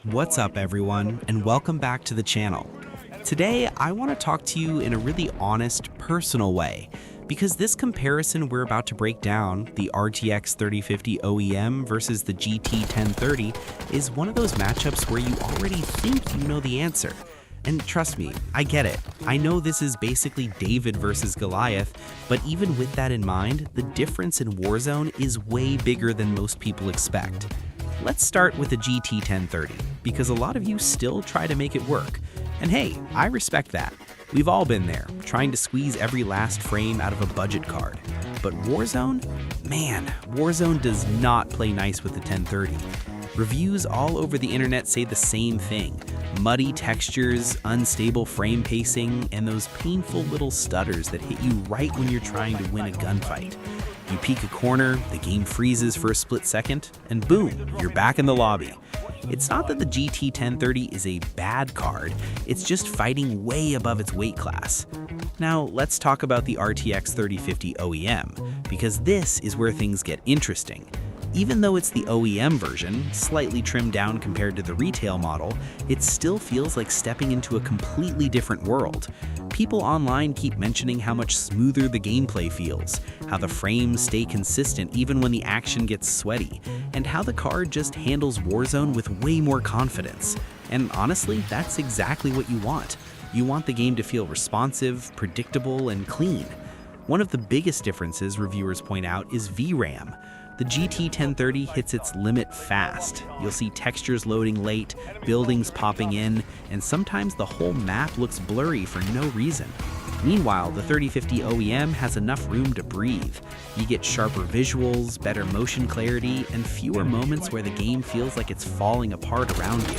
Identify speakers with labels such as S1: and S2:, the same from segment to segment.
S1: What's up everyone, and welcome back to the channel. Today, I want to talk to you in a really honest, personal way, because this comparison we're about to break down, the RTX 3050 OEM versus the GT 1030, is one of those matchups where you already think you know the answer. And trust me, I get it. I know this is basically David versus Goliath, but even with that in mind, the difference in Warzone is way bigger than most people expect. Let's start with the GT 1030, because a lot of you still try to make it work. And hey, I respect that. We've all been there, trying to squeeze every last frame out of a budget card. But Warzone? Man, Warzone does not play nice with the 1030. Reviews all over the internet say the same thing. Muddy textures, unstable frame pacing, and those painful little stutters that hit you right when you're trying to win a gunfight. You peek a corner, the game freezes for a split second, and boom, you're back in the lobby. It's not that the GT 1030 is a bad card, it's just fighting way above its weight class. Now, let's talk about the RTX 3050 OEM, because this is where things get interesting. Even though it's the OEM version, slightly trimmed down compared to the retail model, it still feels like stepping into a completely different world. People online keep mentioning how much smoother the gameplay feels, how the frames stay consistent even when the action gets sweaty, and how the card just handles Warzone with way more confidence. And honestly, that's exactly what you want. You want the game to feel responsive, predictable, and clean. One of the biggest differences reviewers point out is VRAM. The GT 1030 hits its limit fast. You'll see textures loading late, buildings popping in, and sometimes the whole map looks blurry for no reason. Meanwhile, the 3050 OEM has enough room to breathe. You get sharper visuals, better motion clarity, and fewer moments where the game feels like it's falling apart around you.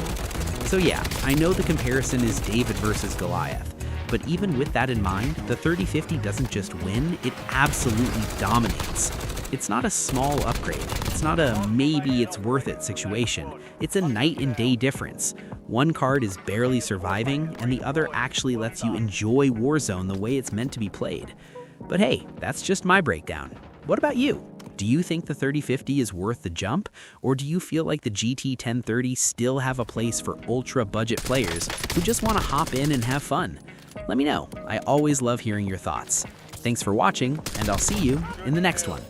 S1: So yeah, I know the comparison is David versus Goliath, but even with that in mind, the 3050 doesn't just win, it absolutely dominates. It's not a small upgrade. It's not a maybe it's worth it situation. It's a night and day difference. One card is barely surviving, and the other actually lets you enjoy Warzone the way it's meant to be played. But hey, that's just my breakdown. What about you? Do you think the 3050 is worth the jump, or do you feel like the GT 1030 still have a place for ultra budget players who just want to hop in and have fun? Let me know. I always love hearing your thoughts. Thanks for watching, and I'll see you in the next one.